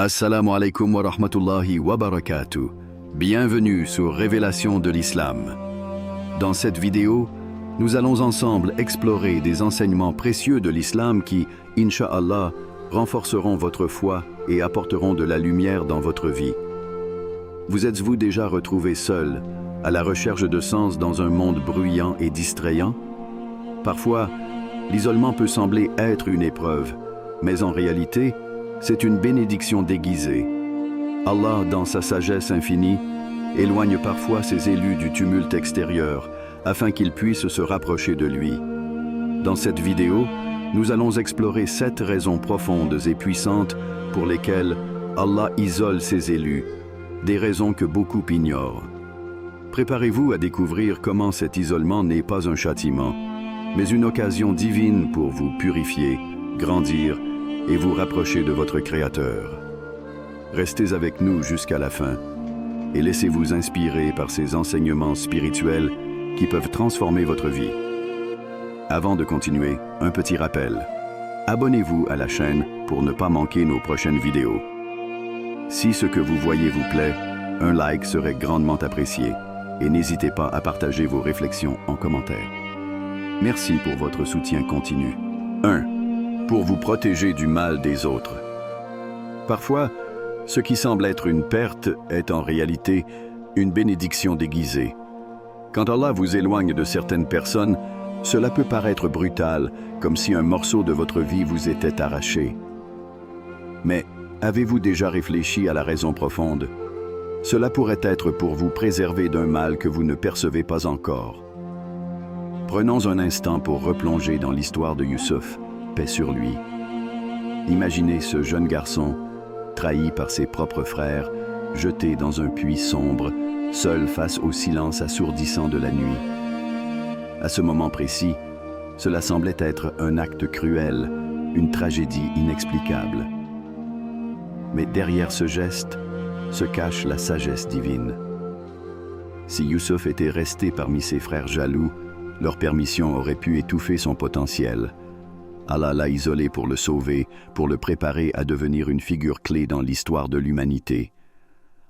Assalamu alaikum wa rahmatullahi wa barakatuh. Bienvenue sur Révélation de l'Islam. Dans cette vidéo, nous allons ensemble explorer des enseignements précieux de l'Islam qui, Inch'Allah, renforceront votre foi et apporteront de la lumière dans votre vie. Vous êtes-vous déjà retrouvé seul, à la recherche de sens dans un monde bruyant et distrayant? Parfois, l'isolement peut sembler être une épreuve, mais en réalité, c'est une bénédiction déguisée. Allah, dans sa sagesse infinie, éloigne parfois ses élus du tumulte extérieur, afin qu'ils puissent se rapprocher de lui. Dans cette vidéo, nous allons explorer 7 raisons profondes et puissantes pour lesquelles Allah isole ses élus, des raisons que beaucoup ignorent. Préparez-vous à découvrir comment cet isolement n'est pas un châtiment, mais une occasion divine pour vous purifier, grandir et vous rapprocher de votre Créateur. Restez avec nous jusqu'à la fin et laissez-vous inspirer par ces enseignements spirituels qui peuvent transformer votre vie. Avant de continuer, un petit rappel. Abonnez-vous à la chaîne pour ne pas manquer nos prochaines vidéos. Si ce que vous voyez vous plaît, un like serait grandement apprécié et n'hésitez pas à partager vos réflexions en commentaire. Merci pour votre soutien continu. 1. Pour vous protéger du mal des autres. Parfois, ce qui semble être une perte est en réalité une bénédiction déguisée. Quand Allah vous éloigne de certaines personnes, cela peut paraître brutal, comme si un morceau de votre vie vous était arraché. Mais avez-vous déjà réfléchi à la raison profonde? Cela pourrait être pour vous préserver d'un mal que vous ne percevez pas encore. Prenons un instant pour replonger dans l'histoire de Youssouf, paix sur lui. Imaginez ce jeune garçon, trahi par ses propres frères, jeté dans un puits sombre, seul face au silence assourdissant de la nuit. À ce moment précis, cela semblait être un acte cruel, une tragédie inexplicable. Mais derrière ce geste se cache la sagesse divine. Si Youssouf était resté parmi ses frères jaloux, leur permission aurait pu étouffer son potentiel. Allah l'a isolé pour le sauver, pour le préparer à devenir une figure clé dans l'histoire de l'humanité.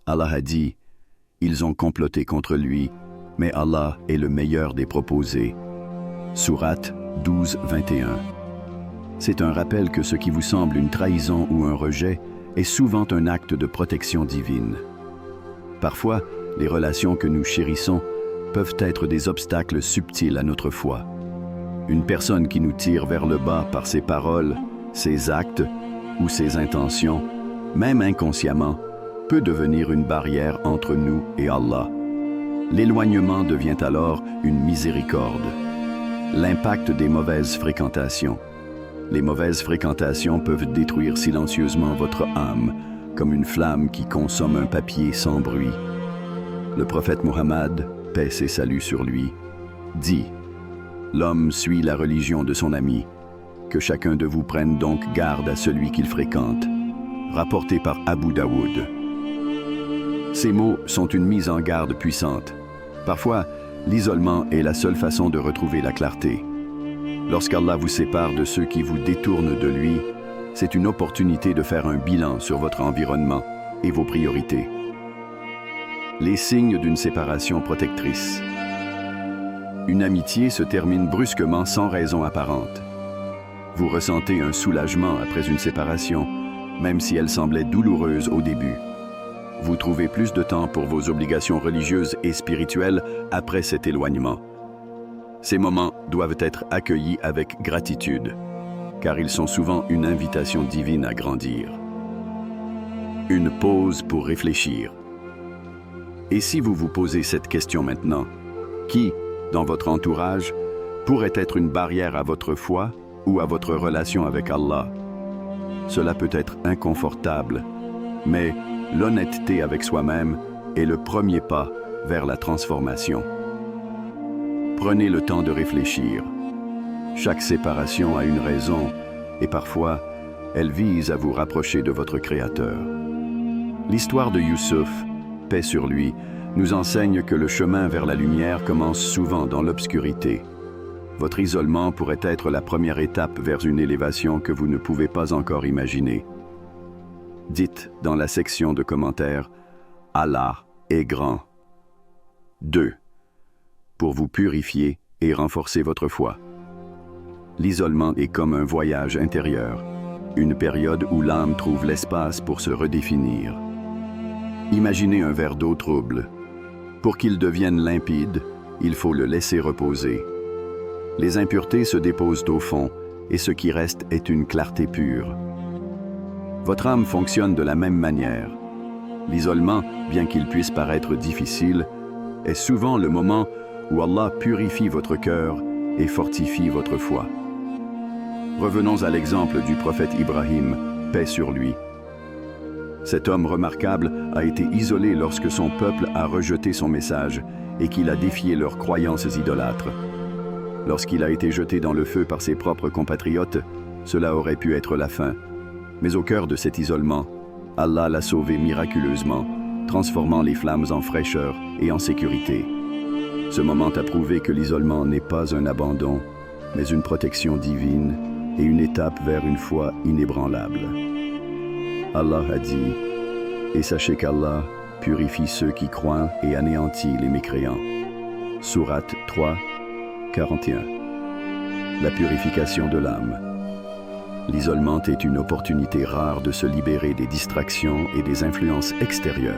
Allah a dit « Ils ont comploté contre lui, mais Allah est le meilleur des proposés. » Sourate 12, 21. C'est un rappel que ce qui vous semble une trahison ou un rejet est souvent un acte de protection divine. Parfois, les relations que nous chérissons peuvent être des obstacles subtils à notre foi. Une personne qui nous tire vers le bas par ses paroles, ses actes ou ses intentions, même inconsciemment, peut devenir une barrière entre nous et Allah. L'éloignement devient alors une miséricorde. L'impact des mauvaises fréquentations. Les mauvaises fréquentations peuvent détruire silencieusement votre âme, comme une flamme qui consomme un papier sans bruit. Le prophète Mohammed, paix et salut sur lui, dit « L'homme suit la religion de son ami. Que chacun de vous prenne donc garde à celui qu'il fréquente. » Rapporté par Abu Daoud. Ces mots sont une mise en garde puissante. Parfois, l'isolement est la seule façon de retrouver la clarté. Lorsqu'Allah vous sépare de ceux qui vous détournent de lui, c'est une opportunité de faire un bilan sur votre environnement et vos priorités. Les signes d'une séparation protectrice. Une amitié se termine brusquement sans raison apparente. Vous ressentez un soulagement après une séparation, même si elle semblait douloureuse au début. Vous trouvez plus de temps pour vos obligations religieuses et spirituelles après cet éloignement. Ces moments doivent être accueillis avec gratitude, car ils sont souvent une invitation divine à grandir. Une pause pour réfléchir. Et si vous vous posez cette question maintenant, qui, dans votre entourage, pourrait être une barrière à votre foi ou à votre relation avec Allah? Cela peut être inconfortable, mais l'honnêteté avec soi-même est le premier pas vers la transformation. Prenez le temps de réfléchir. Chaque séparation a une raison et parfois, elle vise à vous rapprocher de votre Créateur. L'histoire de Youssouf, paix sur lui, nous enseigne que le chemin vers la lumière commence souvent dans l'obscurité. Votre isolement pourrait être la première étape vers une élévation que vous ne pouvez pas encore imaginer. Dites dans la section de commentaires « Allah est grand ». 2. Pour vous purifier et renforcer votre foi. L'isolement est comme un voyage intérieur, une période où l'âme trouve l'espace pour se redéfinir. Imaginez un verre d'eau trouble. Pour qu'il devienne limpide, il faut le laisser reposer. Les impuretés se déposent au fond et ce qui reste est une clarté pure. Votre âme fonctionne de la même manière. L'isolement, bien qu'il puisse paraître difficile, est souvent le moment où Allah purifie votre cœur et fortifie votre foi. Revenons à l'exemple du prophète Ibrahim, paix sur lui. Cet homme remarquable a été isolé lorsque son peuple a rejeté son message et qu'il a défié leurs croyances idolâtres. Lorsqu'il a été jeté dans le feu par ses propres compatriotes, cela aurait pu être la fin. Mais au cœur de cet isolement, Allah l'a sauvé miraculeusement, transformant les flammes en fraîcheur et en sécurité. Ce moment a prouvé que l'isolement n'est pas un abandon, mais une protection divine et une étape vers une foi inébranlable. Allah a dit « Et sachez qu'Allah purifie ceux qui croient et anéantit les mécréants. » Sourate 3, 41. La purification de l'âme. L'isolement est une opportunité rare de se libérer des distractions et des influences extérieures.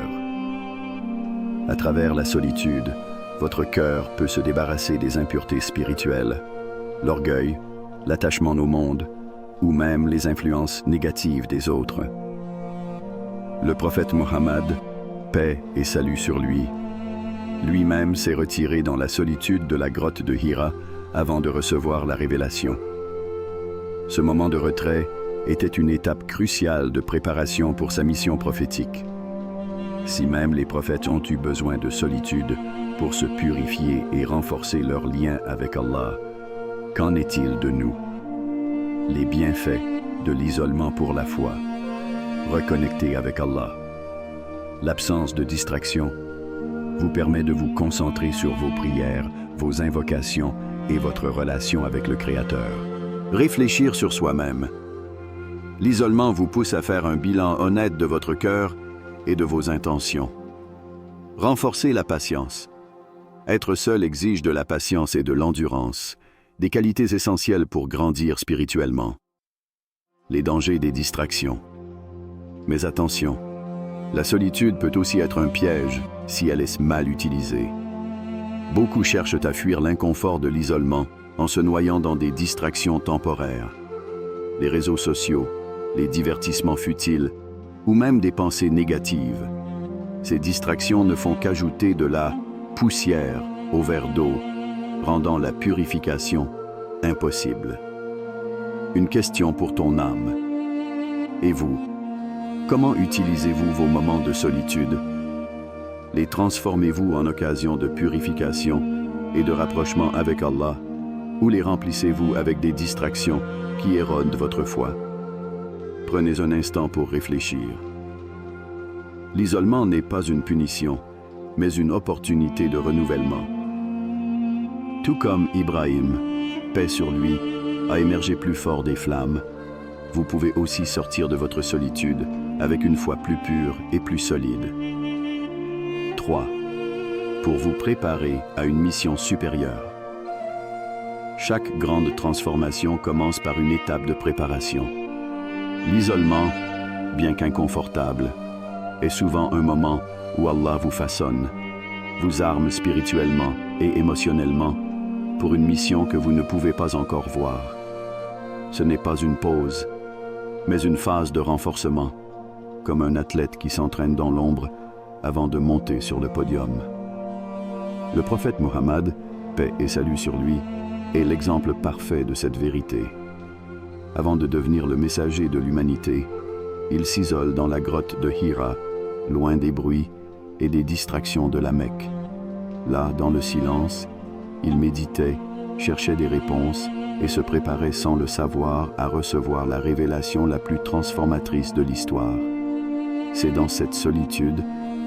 À travers la solitude, votre cœur peut se débarrasser des impuretés spirituelles, l'orgueil, l'attachement au monde, ou même les influences négatives des autres. Le prophète Mohammed, paix et salut sur lui, lui-même s'est retiré dans la solitude de la grotte de Hira avant de recevoir la révélation. Ce moment de retrait était une étape cruciale de préparation pour sa mission prophétique. Si même les prophètes ont eu besoin de solitude pour se purifier et renforcer leur lien avec Allah, qu'en est-il de nous? Les bienfaits de l'isolement pour la foi. Reconnecter avec Allah. L'absence de distraction vous permet de vous concentrer sur vos prières, vos invocations et votre relation avec le Créateur. Réfléchir sur soi-même. L'isolement vous pousse à faire un bilan honnête de votre cœur et de vos intentions. Renforcer la patience. Être seul exige de la patience et de l'endurance, des qualités essentielles pour grandir spirituellement. Les dangers des distractions. Mais attention, la solitude peut aussi être un piège si elle est mal utilisée. Beaucoup cherchent à fuir l'inconfort de l'isolement en se noyant dans des distractions temporaires. Les réseaux sociaux, les divertissements futiles ou même des pensées négatives. Ces distractions ne font qu'ajouter de la poussière au verre d'eau, rendant la purification impossible. Une question pour ton âme. Et vous, comment utilisez-vous vos moments de solitude? Les transformez-vous en occasion de purification et de rapprochement avec Allah, ou les remplissez-vous avec des distractions qui érodent votre foi? Prenez un instant pour réfléchir. L'isolement n'est pas une punition, mais une opportunité de renouvellement. Tout comme Ibrahim, paix sur lui, a émergé plus fort des flammes, vous pouvez aussi sortir de votre solitude avec une foi plus pure et plus solide. 3. Pour vous préparer à une mission supérieure. Chaque grande transformation commence par une étape de préparation. L'isolement, bien qu'inconfortable, est souvent un moment où Allah vous façonne, vous arme spirituellement et émotionnellement pour une mission que vous ne pouvez pas encore voir. Ce n'est pas une pause, mais une phase de renforcement, comme un athlète qui s'entraîne dans l'ombre avant de monter sur le podium. Le prophète Mohammed, paix et salut sur lui, est l'exemple parfait de cette vérité. Avant de devenir le messager de l'humanité, il s'isole dans la grotte de Hira, loin des bruits et des distractions de la Mecque. Là, dans le silence, il méditait, cherchait des réponses et se préparait sans le savoir à recevoir la révélation la plus transformatrice de l'histoire. C'est dans cette solitude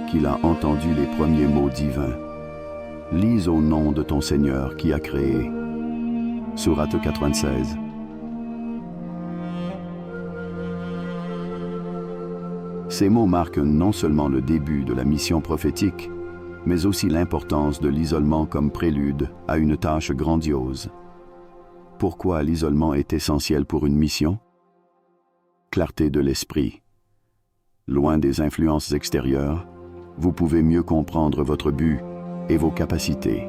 qu'il a entendu les premiers mots divins. « Lis au nom de ton Seigneur qui a créé. » Sourate 96. « Ces mots marquent non seulement le début de la mission prophétique, mais aussi l'importance de l'isolement comme prélude à une tâche grandiose. Pourquoi l'isolement est essentiel pour une mission? Clarté de l'esprit. Loin des influences extérieures, vous pouvez mieux comprendre votre but et vos capacités.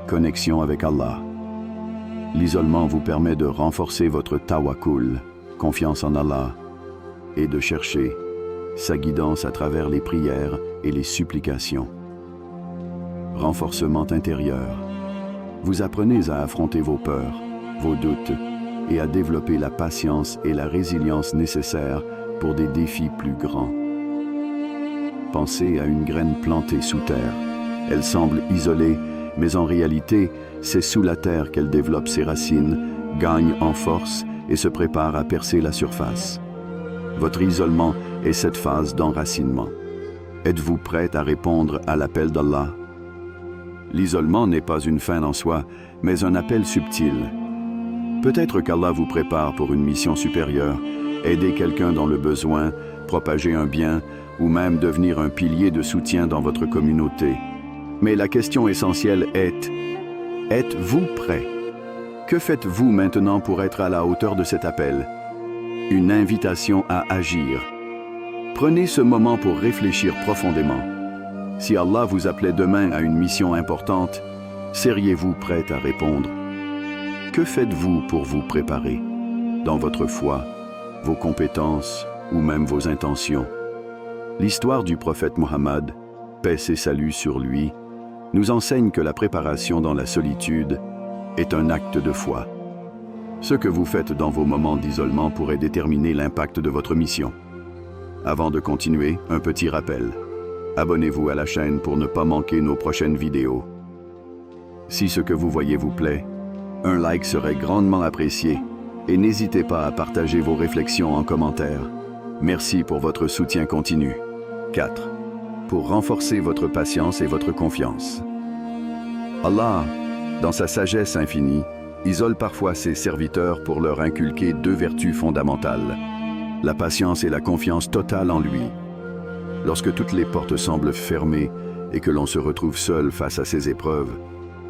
Connexion avec Allah. L'isolement vous permet de renforcer votre tawakkul, confiance en Allah, et de chercher sa guidance à travers les prières et les supplications. Renforcement intérieur. Vous apprenez à affronter vos peurs, vos doutes, et à développer la patience et la résilience nécessaires pour des défis plus grands. Pensez à une graine plantée sous terre. Elle semble isolée, mais en réalité, c'est sous la terre qu'elle développe ses racines, gagne en force et se prépare à percer la surface. Votre isolement est cette phase d'enracinement. Êtes-vous prête à répondre à l'appel d'Allah? L'isolement n'est pas une fin en soi, mais un appel subtil. Peut-être qu'Allah vous prépare pour une mission supérieure, aider quelqu'un dans le besoin, propager un bien, ou même devenir un pilier de soutien dans votre communauté. Mais la question essentielle est, êtes-vous prêt? Que faites-vous maintenant pour être à la hauteur de cet appel? Une invitation à agir. Prenez ce moment pour réfléchir profondément. Si Allah vous appelait demain à une mission importante, seriez-vous prêt à répondre? Que faites-vous pour vous préparer? Dans votre foi, vos compétences ou même vos intentions? L'histoire du prophète Mohammed, paix et salut sur lui, nous enseigne que la préparation dans la solitude est un acte de foi. Ce que vous faites dans vos moments d'isolement pourrait déterminer l'impact de votre mission. Avant de continuer, un petit rappel. Abonnez-vous à la chaîne pour ne pas manquer nos prochaines vidéos. Si ce que vous voyez vous plaît, un like serait grandement apprécié et n'hésitez pas à partager vos réflexions en commentaire. Merci pour votre soutien continu. 4. Pour renforcer votre patience et votre confiance. Allah, dans sa sagesse infinie, isole parfois ses serviteurs pour leur inculquer deux vertus fondamentales, la patience et la confiance totale en lui. Lorsque toutes les portes semblent fermées et que l'on se retrouve seul face à ces épreuves,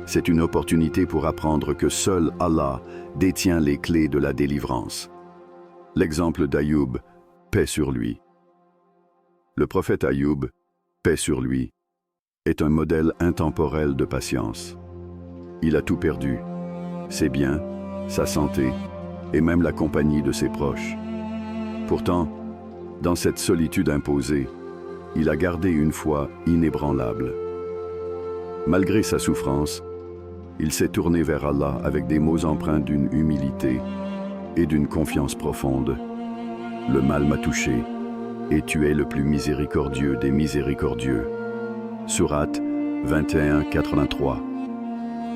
c'est une opportunité pour apprendre que seul Allah détient les clés de la délivrance. L'exemple d'Ayoub, paix sur lui. Le prophète Ayoub, paix sur lui, est un modèle intemporel de patience. Il a tout perdu, ses biens, sa santé et même la compagnie de ses proches. Pourtant, dans cette solitude imposée, il a gardé une foi inébranlable. Malgré sa souffrance, il s'est tourné vers Allah avec des mots empreints d'une humilité et d'une confiance profonde. Le mal m'a touché, et tu es le plus miséricordieux des miséricordieux. Sourate 21:83.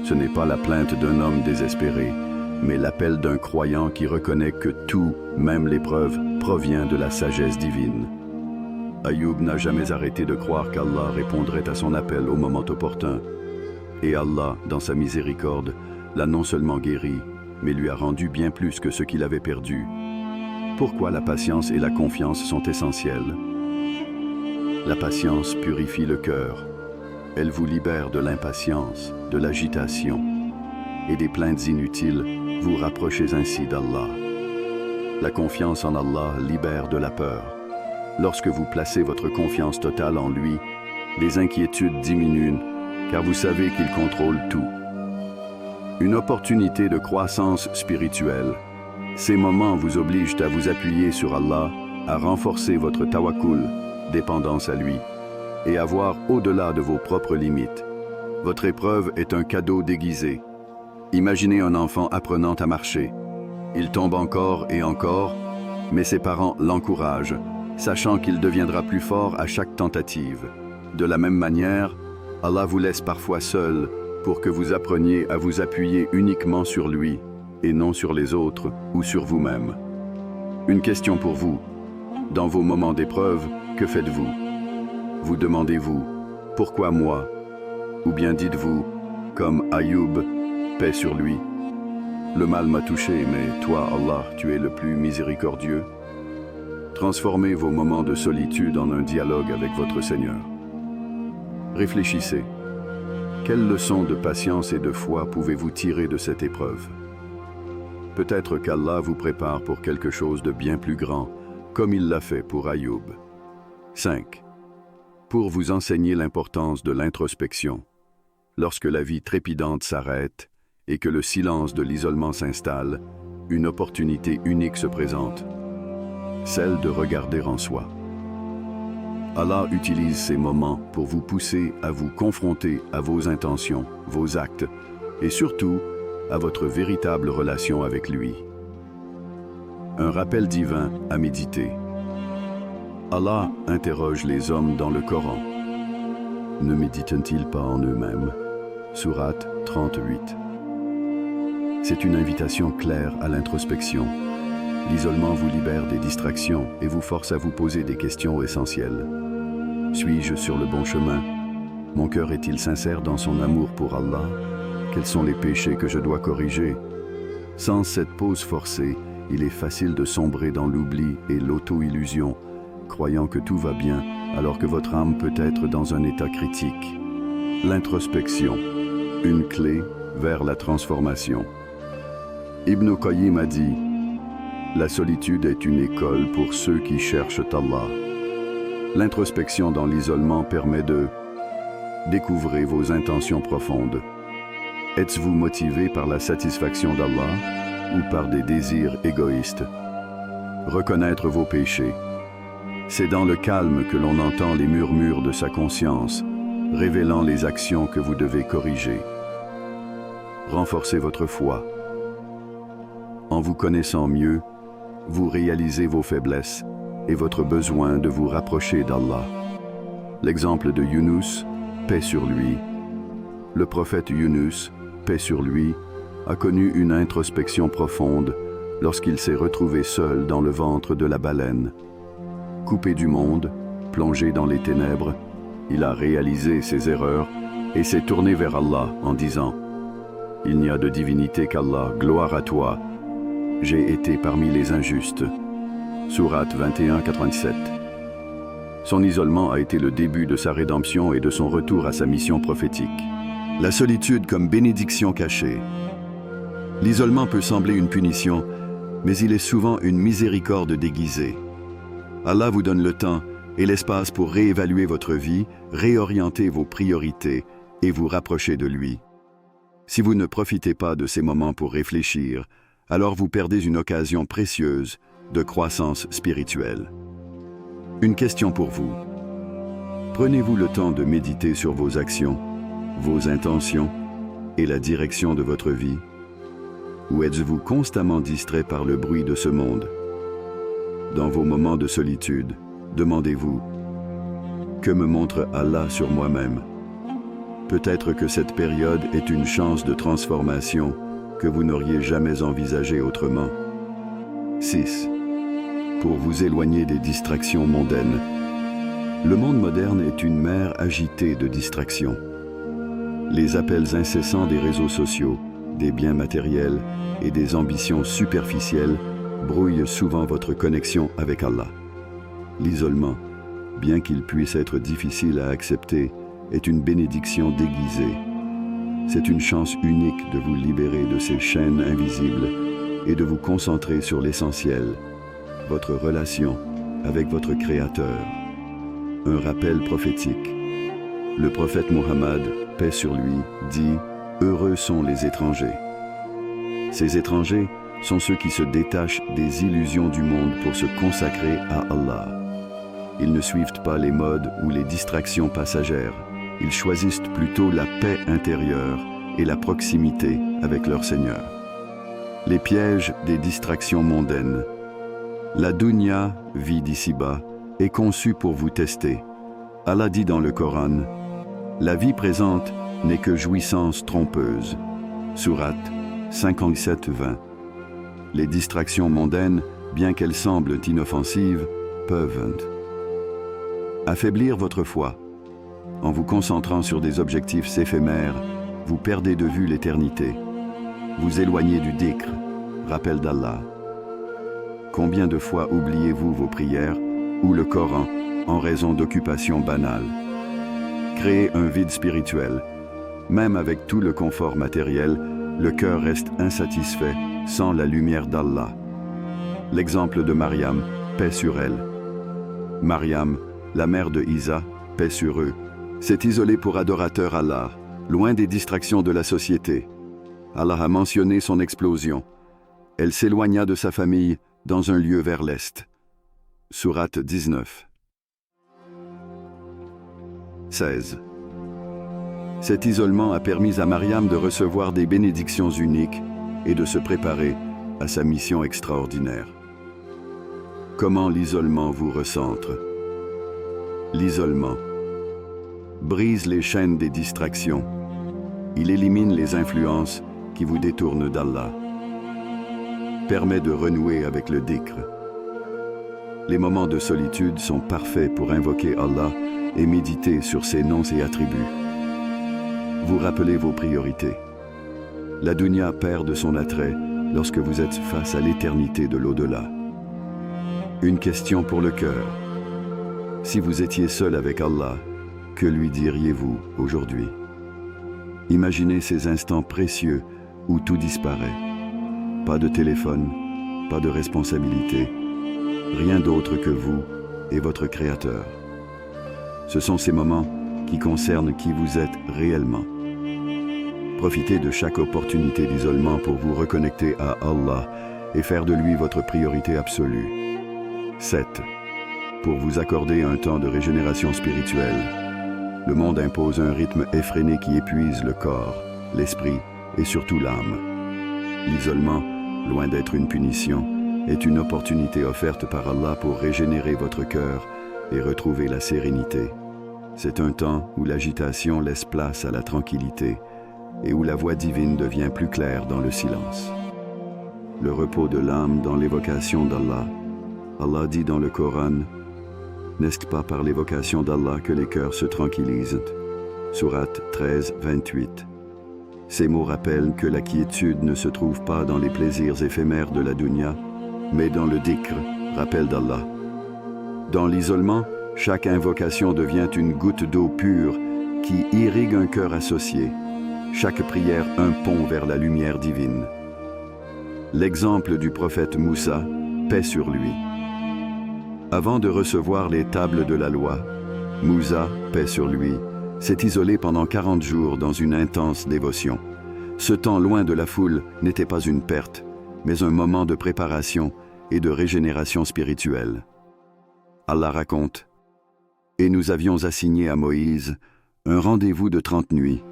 Ce n'est pas la plainte d'un homme désespéré, mais l'appel d'un croyant qui reconnaît que tout, même l'épreuve, provient de la sagesse divine. Ayoub n'a jamais arrêté de croire qu'Allah répondrait à son appel au moment opportun. Et Allah, dans sa miséricorde, l'a non seulement guéri, mais lui a rendu bien plus que ce qu'il avait perdu. Pourquoi la patience et la confiance sont essentielles? La patience purifie le cœur. Elle vous libère de l'impatience, de l'agitation et des plaintes inutiles, vous rapprochez ainsi d'Allah. La confiance en Allah libère de la peur. Lorsque vous placez votre confiance totale en lui, les inquiétudes diminuent, car vous savez qu'il contrôle tout. Une opportunité de croissance spirituelle. Ces moments vous obligent à vous appuyer sur Allah, à renforcer votre tawakkul, dépendance à lui, et à voir au-delà de vos propres limites. Votre épreuve est un cadeau déguisé. Imaginez un enfant apprenant à marcher. Il tombe encore et encore, mais ses parents l'encouragent, sachant qu'il deviendra plus fort à chaque tentative. De la même manière, Allah vous laisse parfois seul pour que vous appreniez à vous appuyer uniquement sur lui et non sur les autres ou sur vous-même. Une question pour vous. Dans vos moments d'épreuve, que faites-vous? Vous demandez-vous « Pourquoi moi ?» Ou bien dites-vous, comme Ayoub, paix sur lui. Le mal m'a touché, mais toi, Allah, tu es le plus miséricordieux. Transformez vos moments de solitude en un dialogue avec votre Seigneur. Réfléchissez. Quelles leçons de patience et de foi pouvez-vous tirer de cette épreuve? Peut-être qu'Allah vous prépare pour quelque chose de bien plus grand, comme il l'a fait pour Ayoub. 5. Pour vous enseigner l'importance de l'introspection. Lorsque la vie trépidante s'arrête et que le silence de l'isolement s'installe, une opportunité unique se présente, celle de regarder en soi. Allah utilise ces moments pour vous pousser à vous confronter à vos intentions, vos actes, et surtout à votre véritable relation avec lui. Un rappel divin à méditer. Allah interroge les hommes dans le Coran. Ne méditent-ils pas en eux-mêmes? Sourate 38. C'est une invitation claire à l'introspection. L'isolement vous libère des distractions et vous force à vous poser des questions essentielles. Suis-je sur le bon chemin? Mon cœur est-il sincère dans son amour pour Allah? Quels sont les péchés que je dois corriger? Sans cette pause forcée, il est facile de sombrer dans l'oubli et l'auto-illusion, croyant que tout va bien alors que votre âme peut être dans un état critique. L'introspection, une clé vers la transformation. Ibn Qayyim a dit: la solitude est une école pour ceux qui cherchent Allah. L'introspection dans l'isolement permet de découvrir vos intentions profondes. Êtes-vous motivé par la satisfaction d'Allah ou par des désirs égoïstes? Reconnaître vos péchés. C'est dans le calme que l'on entend les murmures de sa conscience, révélant les actions que vous devez corriger. Renforcez votre foi. En vous connaissant mieux, vous réalisez vos faiblesses et votre besoin de vous rapprocher d'Allah. L'exemple de Yunus, paix sur lui. Le prophète Yunus, paix sur lui, a connu une introspection profonde lorsqu'il s'est retrouvé seul dans le ventre de la baleine. Coupé du monde, plongé dans les ténèbres, il a réalisé ses erreurs et s'est tourné vers Allah en disant: « Il n'y a de divinité qu'Allah, gloire à toi. J'ai été parmi les injustes. » Sourate 21-97. Son isolement a été le début de sa rédemption et de son retour à sa mission prophétique. La solitude comme bénédiction cachée. L'isolement peut sembler une punition, mais il est souvent une miséricorde déguisée. Allah vous donne le temps et l'espace pour réévaluer votre vie, réorienter vos priorités et vous rapprocher de lui. Si vous ne profitez pas de ces moments pour réfléchir, alors vous perdez une occasion précieuse de croissance spirituelle. Une question pour vous. Prenez-vous le temps de méditer sur vos actions, vos intentions et la direction de votre vie? Ou êtes-vous constamment distrait par le bruit de ce monde? Dans vos moments de solitude, demandez-vous: que me montre Allah sur moi-même? Peut-être que cette période est une chance de transformation que vous n'auriez jamais envisagée autrement. 6. Pour vous éloigner des distractions mondaines. Le monde moderne est une mer agitée de distractions. Les appels incessants des réseaux sociaux, des biens matériels et des ambitions superficielles brouillent souvent votre connexion avec Allah. L'isolement, bien qu'il puisse être difficile à accepter, est une bénédiction déguisée. C'est une chance unique de vous libérer de ces chaînes invisibles et de vous concentrer sur l'essentiel, votre relation avec votre Créateur. Un rappel prophétique. Le prophète Mohammed, paix sur lui, dit: « Heureux sont les étrangers. » Ces étrangers sont ceux qui se détachent des illusions du monde pour se consacrer à Allah. Ils ne suivent pas les modes ou les distractions passagères. Ils choisissent plutôt la paix intérieure et la proximité avec leur Seigneur. Les pièges des distractions mondaines. La dunya, vie d'ici-bas, est conçue pour vous tester. Allah dit dans le Coran: « La vie présente n'est que jouissance trompeuse. » Sourate 57-20. Les distractions mondaines, bien qu'elles semblent inoffensives, peuvent affaiblir votre foi. En vous concentrant sur des objectifs éphémères, vous perdez de vue l'éternité. Vous éloignez du dhikr, rappel d'Allah. Combien de fois oubliez-vous vos prières ou le Coran en raison d'occupations banales? Créez un vide spirituel. Même avec tout le confort matériel, le cœur reste insatisfait sans la lumière d'Allah. L'exemple de Mariam, paix sur elle. Mariam, la mère de Isa, paix sur eux, s'est isolée pour adorateur Allah, loin des distractions de la société. Allah a mentionné son explosion. Elle s'éloigna de sa famille dans un lieu vers l'est. Sourate 19. 16. Cet isolement a permis à Mariam de recevoir des bénédictions uniques et de se préparer à sa mission extraordinaire. Comment l'isolement vous recentre? L'isolement brise les chaînes des distractions. Il élimine les influences qui vous détournent d'Allah. Permet de renouer avec le dhikr. Les moments de solitude sont parfaits pour invoquer Allah et méditer sur ses noms et attributs. Vous rappelez vos priorités. La dunya perd de son attrait lorsque vous êtes face à l'éternité de l'au-delà. Une question pour le cœur. Si vous étiez seul avec Allah, que lui diriez-vous aujourd'hui? Imaginez ces instants précieux où tout disparaît. Pas de téléphone, pas de responsabilité, rien d'autre que vous et votre Créateur. Ce sont ces moments qui concernent qui vous êtes réellement. Profitez de chaque opportunité d'isolement pour vous reconnecter à Allah et faire de lui votre priorité absolue. 7. Pour vous accorder un temps de régénération spirituelle. Le monde impose un rythme effréné qui épuise le corps, l'esprit et surtout l'âme. L'isolement, loin d'être une punition, est une opportunité offerte par Allah pour régénérer votre cœur et retrouver la sérénité. C'est un temps où l'agitation laisse place à la tranquillité et où la voix divine devient plus claire dans le silence. Le repos de l'âme dans l'évocation d'Allah. Allah dit dans le Coran, « N'est-ce pas par l'évocation d'Allah que les cœurs se tranquillisent ?» Sourate 13, 28. Ces mots rappellent que la quiétude ne se trouve pas dans les plaisirs éphémères de la dunya, mais dans le dhikr, rappel d'Allah. Dans l'isolement, chaque invocation devient une goutte d'eau pure qui irrigue un cœur associé, chaque prière un pont vers la lumière divine. L'exemple du prophète Moussa, paix sur lui. Avant de recevoir les tables de la loi, Moussa, paix sur lui, s'est isolé pendant 40 jours dans une intense dévotion. Ce temps loin de la foule n'était pas une perte, mais un moment de préparation et de régénération spirituelle. Allah raconte, « Et nous avions assigné à Moïse un rendez-vous de 30 nuits,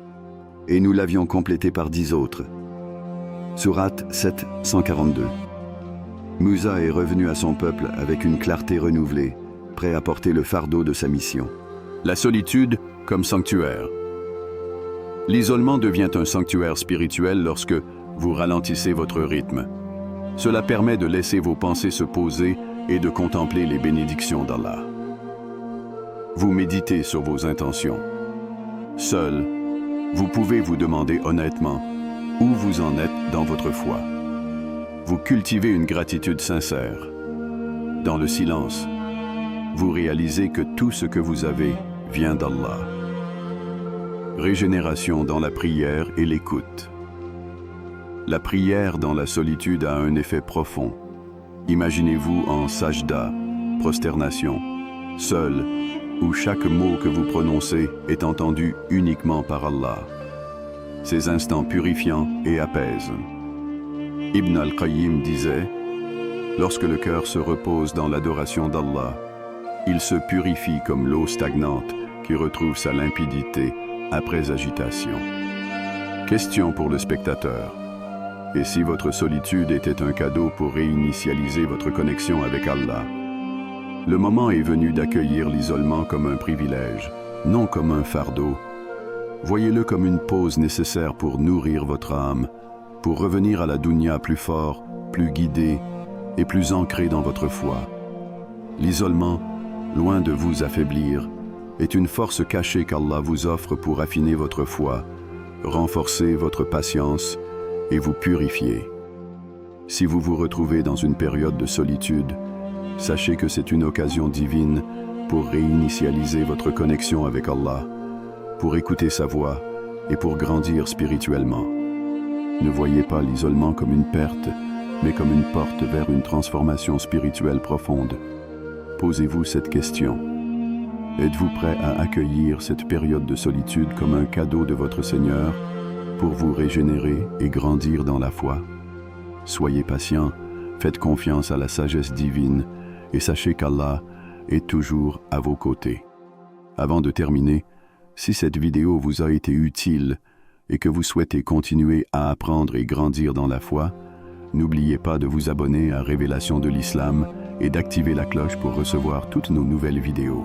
et nous l'avions complété par 10 autres. » Sourate 7, 142. Moussa est revenu à son peuple avec une clarté renouvelée, prêt à porter le fardeau de sa mission. La solitude comme sanctuaire. L'isolement devient un sanctuaire spirituel lorsque vous ralentissez votre rythme. Cela permet de laisser vos pensées se poser et de contempler les bénédictions d'Allah. Vous méditez sur vos intentions. Seul, vous pouvez vous demander honnêtement où vous en êtes dans votre foi. Vous cultivez une gratitude sincère. Dans le silence, vous réalisez que tout ce que vous avez vient d'Allah. Régénération dans la prière et l'écoute. La prière dans la solitude a un effet profond. Imaginez-vous en sajda, prosternation, seul, où chaque mot que vous prononcez est entendu uniquement par Allah. Ces instants purifiants et apaisent. Ibn al-Qayyim disait, « Lorsque le cœur se repose dans l'adoration d'Allah, il se purifie comme l'eau stagnante qui retrouve sa limpidité après agitation. » Question pour le spectateur. Et si votre solitude était un cadeau pour réinitialiser votre connexion avec Allah? Le moment est venu d'accueillir l'isolement comme un privilège, non comme un fardeau. Voyez-le comme une pause nécessaire pour nourrir votre âme, pour revenir à la dunya plus fort, plus guidé et plus ancré dans votre foi. L'isolement, loin de vous affaiblir, est une force cachée qu'Allah vous offre pour affiner votre foi, renforcer votre patience et vous purifier. Si vous vous retrouvez dans une période de solitude, sachez que c'est une occasion divine pour réinitialiser votre connexion avec Allah, pour écouter sa voix et pour grandir spirituellement. Ne voyez pas l'isolement comme une perte, mais comme une porte vers une transformation spirituelle profonde. Posez-vous cette question. Êtes-vous prêt à accueillir cette période de solitude comme un cadeau de votre Seigneur pour vous régénérer et grandir dans la foi? Soyez patient, faites confiance à la sagesse divine et sachez qu'Allah est toujours à vos côtés. Avant de terminer, si cette vidéo vous a été utile et que vous souhaitez continuer à apprendre et grandir dans la foi, n'oubliez pas de vous abonner à Révélation de l'Islam et d'activer la cloche pour recevoir toutes nos nouvelles vidéos.